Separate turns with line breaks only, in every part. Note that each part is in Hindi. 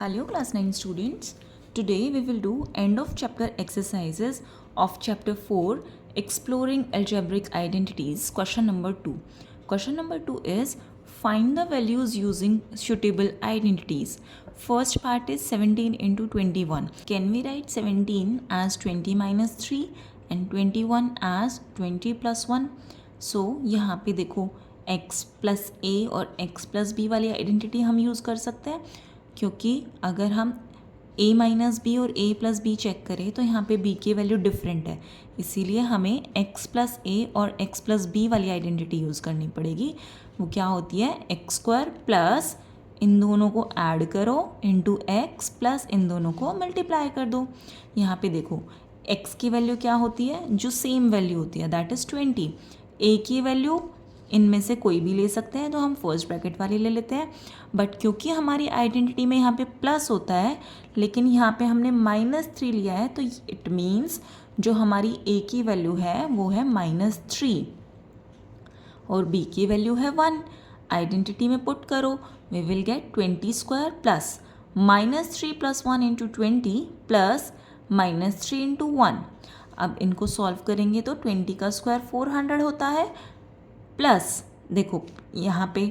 Hello class 9 students. Today we will do end of chapter exercises of chapter 4 exploring algebraic identities. Question number 2. Question number 2 is find the values using suitable identities. First part is 17 into 21. Can we write 17 as 20 minus 3 and 21 as 20 plus 1? So यहाँ पे देखो x plus a और x plus b वाली आइडेंटिटी हम यूज़ कर सकते हैं, क्योंकि अगर हम a माइनस बी और a प्लस बी चेक करें तो यहाँ पे b की वैल्यू डिफरेंट है, इसीलिए हमें x प्लस ए और x प्लस बी वाली आइडेंटिटी यूज़ करनी पड़ेगी। वो क्या होती है, एक्स स्क्वायर प्लस इन दोनों को ऐड करो इंटू एक्स प्लस इन दोनों को मल्टीप्लाई कर दो। यहाँ पे देखो x की वैल्यू क्या होती है, जो सेम वैल्यू होती है, दैट इज़ 20। a की वैल्यू इनमें से कोई भी ले सकते हैं, तो हम फर्स्ट ब्रैकेट वाली ले लेते हैं। बट क्योंकि हमारी आइडेंटिटी में यहाँ पे प्लस होता है लेकिन यहाँ पे हमने -3 लिया है, तो इट मीन्स जो हमारी a की वैल्यू है वो है -3 और b की वैल्यू है 1। आइडेंटिटी में पुट करो, we will get 20 square plus -3 plus 1 into 20 plus -3 into 1। अब इनको सॉल्व करेंगे तो 20 का स्क्वायर 400 होता है, प्लस देखो यहाँ पे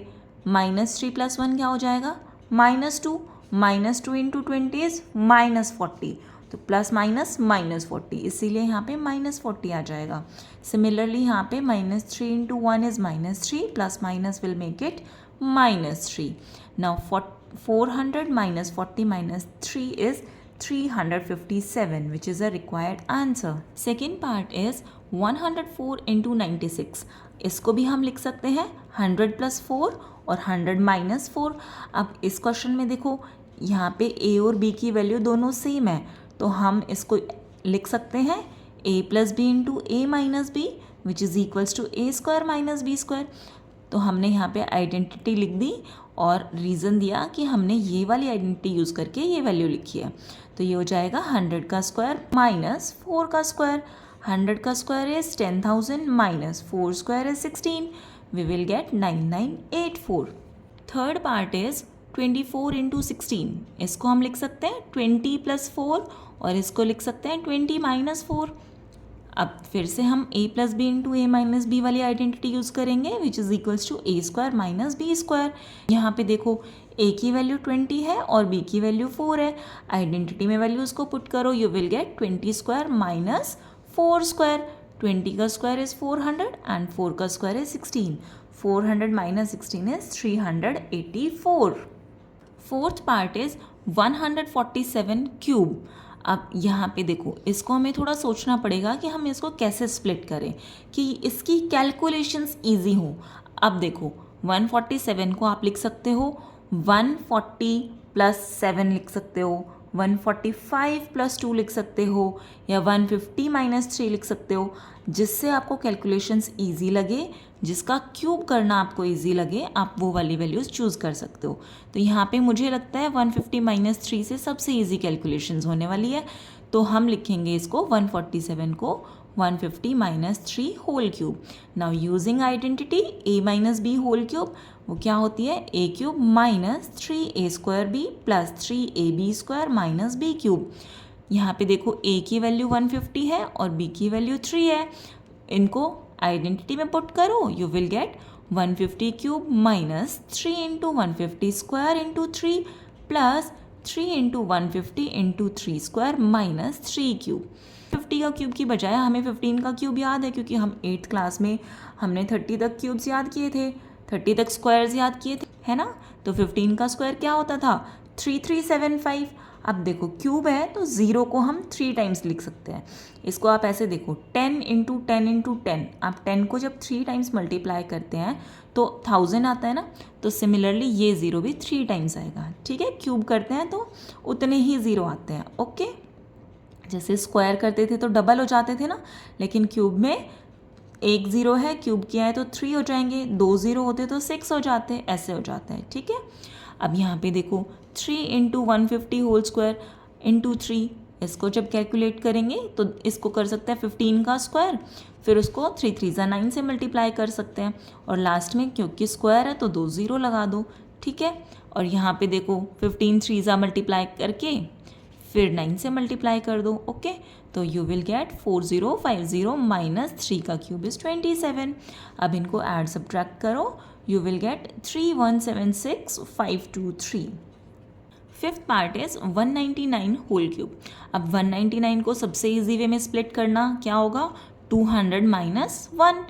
-3 प्लस 1 क्या हो जाएगा, -2 इंटू 20 इज -40, तो प्लस माइनस -40, इसीलिए यहाँ पे -40 आ जाएगा। सिमिलरली यहाँ पे -3 into 1 is -3, plus minus will make it -3। Now 400 minus 40 minus 3 is 357, which is a required answer. Second part is 104 into 96. इसको भी हम लिख सकते हैं 100 प्लस 4 और 100 माइनस 4। अब इस क्वेश्चन में देखो यहाँ पे a और b की वैल्यू दोनों सेम है, तो हम इसको लिख सकते हैं a plus B into A minus B which is equals to A square minus B square. तो हमने यहाँ पे आइडेंटिटी लिख दी और रीज़न दिया कि हमने ये वाली आइडेंटिटी यूज़ करके ये वैल्यू लिखी है। तो ये हो जाएगा 100 का स्क्वायर माइनस 4 का स्क्वायर। 100 का square is 10,000 minus 4 square is 16, we will get 9984। Third part is 24 into 16। इसको हम लिख सकते हैं 20 प्लस 4 और इसको लिख सकते हैं 20 माइनस 4। अब फिर से हम a plus B into A minus B वाली आइडेंटिटी यूज़ करेंगे which is equals to A square minus B square. यहाँ पे देखो a की वैल्यू 20 है और b की वैल्यू 4 है, आइडेंटिटी में वैल्यूज़ को पुट करो, you will get 20 square minus 4 square. 20 का स्क्वायर इज़ 400 एंड 4 का square is 16। 400 minus 16 is 384। Fourth part is 147 cube. अब यहाँ पे देखो इसको हमें थोड़ा सोचना पड़ेगा कि हम इसको कैसे स्प्लिट करें कि इसकी कैलकुलेशंस इजी हो। अब देखो 147 को आप लिख सकते हो 140 प्लस 7 लिख सकते हो, 145 प्लस 2 लिख सकते हो, या 150 माइनस 3 लिख सकते हो, जिससे आपको कैलकुलेशंस ईजी लगे, जिसका क्यूब करना आपको इजी लगे, आप वो वाली वैल्यूज़ चूज़ कर सकते हो। तो यहाँ पे मुझे लगता है 150 माइनस 3 से सबसे इजी कैलकुलेशंस होने वाली है, तो हम लिखेंगे इसको 147 को 150 minus 3 whole cube. Now using identity a minus B whole cube, वो क्या होती है, a cube minus 3a square B plus 3ab square minus b cube. यहाँ पे देखो a की वैल्यू 150 है और b की वैल्यू 3 है, इनको आइडेंटिटी में पुट करो, you will gate 150 cube minus 3 into 150 square into 3 plus 3 into 150 into 3 square minus 3 cube. 50 का क्यूब की बजाय हमें 15 का क्यूब याद है, क्योंकि हम 8th क्लास में हमने 30 तक क्यूब्स याद किए थे, 30 तक स्क्वायर्स याद किए थे, है ना। तो 15 का स्क्वायर क्या होता था, 3375। अब देखो क्यूब है तो 0 को हम 3 टाइम्स लिख सकते हैं। इसको आप ऐसे देखो 10 इंटू 10 इंटू 10, आप 10 को जब 3 टाइम्स मल्टीप्लाई करते हैं तो 1000 आता है ना, तो सिमिलरली ये 0 भी 3 टाइम्स आएगा, ठीक है। क्यूब करते हैं तो उतने ही 0 आते हैं, ओके। जैसे स्क्वायर करते थे तो डबल हो जाते थे ना, लेकिन क्यूब में एक 0 है, क्यूब किया है तो 3 हो जाएंगे, 2 0 होते तो 6 हो जाते, ऐसे हो जाता है, ठीक है। अब यहाँ पे देखो 3 इंटू 150 होल स्क्वायर इंटू 3, इसको जब कैलकुलेट करेंगे तो इसको कर सकते हैं 15 का स्क्वायर, फिर उसको 3 3 9 से मल्टीप्लाई कर सकते हैं, और लास्ट में क्योंकि स्क्वायर है तो 2 0 लगा दो, ठीक है। और यहाँ पे देखो 15 3 ज़ा मल्टीप्लाई करके फिर 9 से मल्टीप्लाई कर दो. ओके, तो यू विल गेट 4050 माइनस 3 का क्यूब इज़ 27. अब इनको ऐड सब्ट्रैक्ट करो, you will get 3176523. Fifth part is 199 whole cube. अब 199 को सबसे इजी वे में स्प्लिट करना क्या होगा, 200 माइनस 1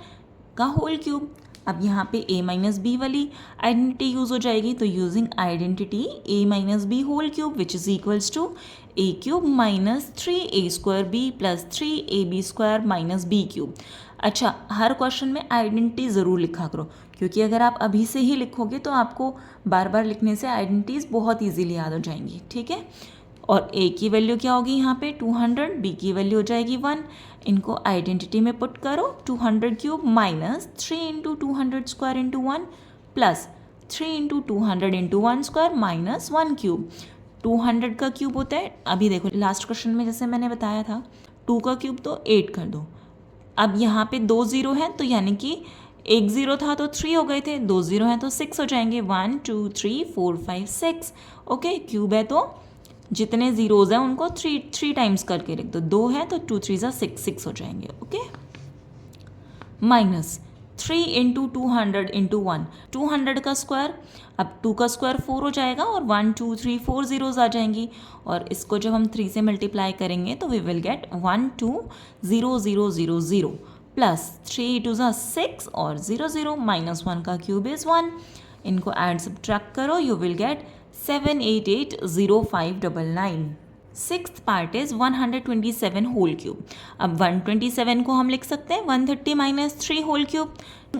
का होल क्यूब. अब यहाँ पे a माइनस बी वाली आइडेंटिटी यूज़ हो जाएगी, तो using identity a minus B whole cube which is equals to a cube minus 3a square b plus 3ab square minus b cube. अच्छा, हर क्वेश्चन में आइडेंटिटी ज़रूर लिखा करो, क्योंकि अगर आप अभी से ही लिखोगे तो आपको बार बार लिखने से आइडेंटिटीज़ बहुत ईजीली याद हो जाएंगी. ठीक है, और a की वैल्यू क्या होगी यहाँ पे 200, b की वैल्यू हो जाएगी 1. इनको आइडेंटिटी में पुट करो, 200 cube minus 3 into 200 square into 1 plus 3 into 200 into 1 square minus 1 cube. 200 का क्यूब होता है, अभी देखो लास्ट क्वेश्चन में जैसे मैंने बताया था 2 का क्यूब तो 8 कर दो. अब यहाँ पे 2 0 हैं तो यानी कि एक 0 था तो 3 हो गए थे, 2 0 हैं तो 6 हो जाएंगे, 1 2 3 4 5 6. ओके, क्यूब है तो जितने ज़ीरोज़ हैं उनको थ्री टाइम्स करके लिख दो. 2 है तो 2 3 ज़ा 6 हो जाएंगे. ओके, माइनस 3 इंटू 200 इंटू 1, 200 का स्क्वायर. अब 2 का स्क्वायर 4 हो जाएगा और 1 2 3 4 ज़ीरोज़ आ जाएंगी, और इसको जब हम 3 से मल्टीप्लाई करेंगे तो वी विल गेट 1 2 0 0 0 0 प्लस 3 2 ज़ा 6 और 0 0 माइनस 1 का क्यूब इज़ 1. इनको ऐड सब्ट्रैक्ट करो, you will get 7880599. Sixth part is 127 whole cube. अब 127 को हम लिख सकते हैं 130 minus 3 whole cube.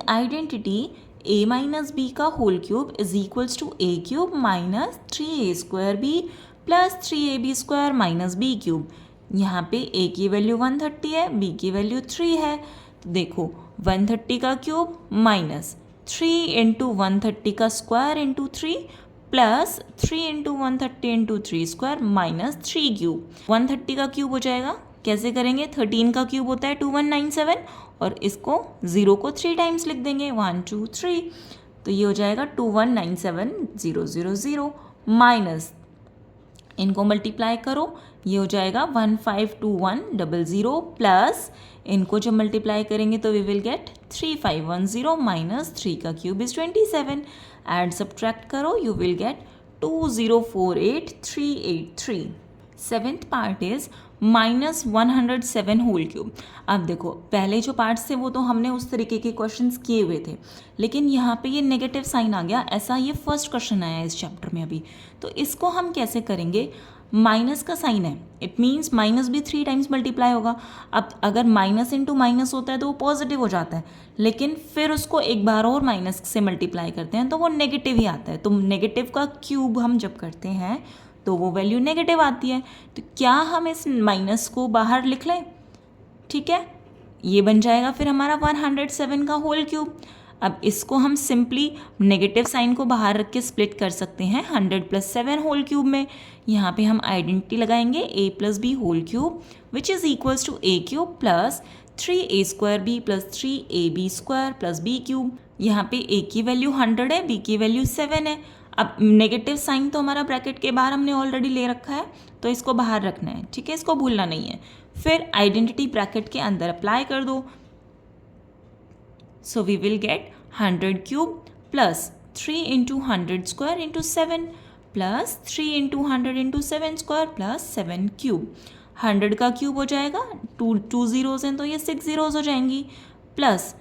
Identity a minus B का whole cube is equals to a cube minus 3a square b plus 3ab square minus b cube. यहाँ पे a की वैल्यू 130 है, b की वैल्यू 3 है. तो देखो 130 का क्यूब माइनस 3 इंटू 130 का square into 3 plus 3 into 130 into 3 square minus 3 cube. 130 का क्यूब हो जाएगा, कैसे करेंगे, 13 का क्यूब होता है 2197, और इसको 0 को 3 टाइम्स लिख देंगे 1 2 3, तो ये हो जाएगा 2197000 माइनस, इनको मल्टीप्लाई करो, ये हो जाएगा 152100 प्लस इनको जब मल्टीप्लाई करेंगे तो वी विल गेट 3510 माइनस 3 का क्यूब इज 27. ऐड सब्ट्रैक्ट करो, you will get 2048383. Seventh part is minus 107 whole cube. अब देखो पहले जो पार्ट्स थे वो तो हमने उस तरीके के क्वेश्चंस किए हुए थे, लेकिन यहाँ पे ये नेगेटिव साइन आ गया, ऐसा ये फर्स्ट क्वेश्चन आया है इस चैप्टर में अभी. तो इसको हम कैसे करेंगे, माइनस का साइन है, इट मीन्स माइनस भी 3 टाइम्स मल्टीप्लाई होगा. अब अगर माइनस इंटू माइनस होता है तो वो पॉजिटिव हो जाता है, लेकिन फिर उसको एक बार और माइनस से मल्टीप्लाई करते हैं तो वो नेगेटिव ही आता है. तो नेगेटिव का क्यूब हम जब करते हैं तो वो वैल्यू नेगेटिव आती है. तो क्या हम इस माइनस को बाहर लिख लें, ठीक है, ये बन जाएगा फिर हमारा 107 का होल क्यूब. अब इसको हम सिंपली नेगेटिव साइन को बाहर रख के स्प्लिट कर सकते हैं 100 प्लस 7 होल क्यूब में. यहाँ पे हम आइडेंटिटी लगाएंगे a plus B whole cube which is equals to a cube plus 3a square b plus 3ab square plus b cube. यहाँ पे a की वैल्यू 100 है, b की वैल्यू 7 है. अब नेगेटिव साइन तो हमारा ब्रैकेट के बाहर हमने ऑलरेडी ले रखा है, तो इसको बाहर रखना है, ठीक है, इसको भूलना नहीं है. फिर आइडेंटिटी ब्रैकेट के अंदर अप्लाई कर दो, so we will get 100 cube plus 3 into 100 square into 7 plus 3 into 100 into 7 square plus 7 cube. 100 का क्यूब हो जाएगा, 2 ज़ीरोज़ हैं तो ये 6 ज़ीरोज़ हो जाएंगी, प्लस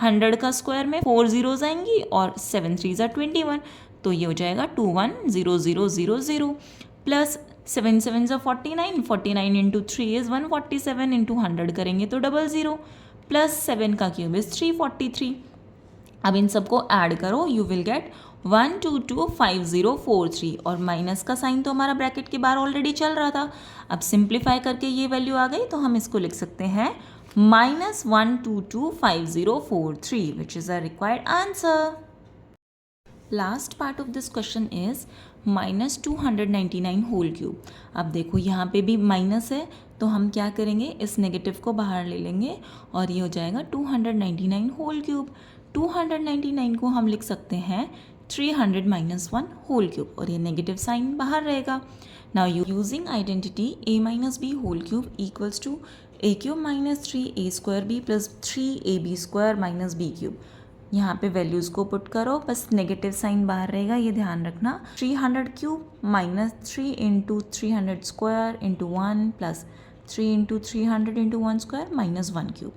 100 का स्क्वायर में 4 ज़ीरोज़ आएंगी और 7 3 ज़ा 21, तो ये हो जाएगा 210000 प्लस 7 7 ज़ा 49, 49 इंटू 3 इज़ 147 इंटू 100 करेंगे तो 00 प्लस 7 का क्यूब इज़ 343. अब इन सबको ऐड करो, यू विल गेट 1225043, और माइनस का साइन तो हमारा ब्रैकेट के बाहर ऑलरेडी चल रहा था. अब सिंप्लीफाई करके ये वैल्यू आ गई तो हम इसको लिख सकते हैं minus 1225043 which is a required answer. Last part of this question is minus 299 whole cube. अब देखो यहाँ पे भी माइनस है, तो हम क्या करेंगे, इस नेगेटिव को बाहर ले लेंगे और ये हो जाएगा 299 होल क्यूब. 299 को हम लिख सकते हैं 300 माइनस 1 होल क्यूब, और ये नेगेटिव साइन बाहर रहेगा. Now using identity a minus B whole cube equals to a cube minus 3a square B plus 3ab square minus b cube. यहाँ पे वैल्यूज़ को पुट करो, बस नेगेटिव साइन बाहर रहेगा, ये ध्यान रखना. 300 cube minus 3 into 300 square into 1 plus 3 into 300 into 1 square minus 1 cube.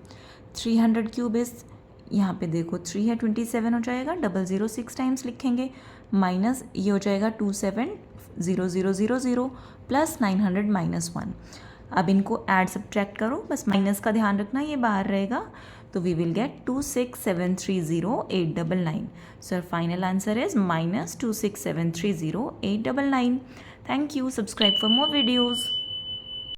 300 cube इस, यहाँ पे देखो 3 है 27 हो जाएगा, 006 टाइम्स लिखेंगे, माइनस ये हो जाएगा 270000 प्लस 900 माइनस 1. अब इनको ऐड सब्ट्रैक्ट करो, बस माइनस का ध्यान रखना, ये बाहर रहेगा. तो we will get 26730,899. So our final answer is minus 26730,899. Thank you. Subscribe for more videos.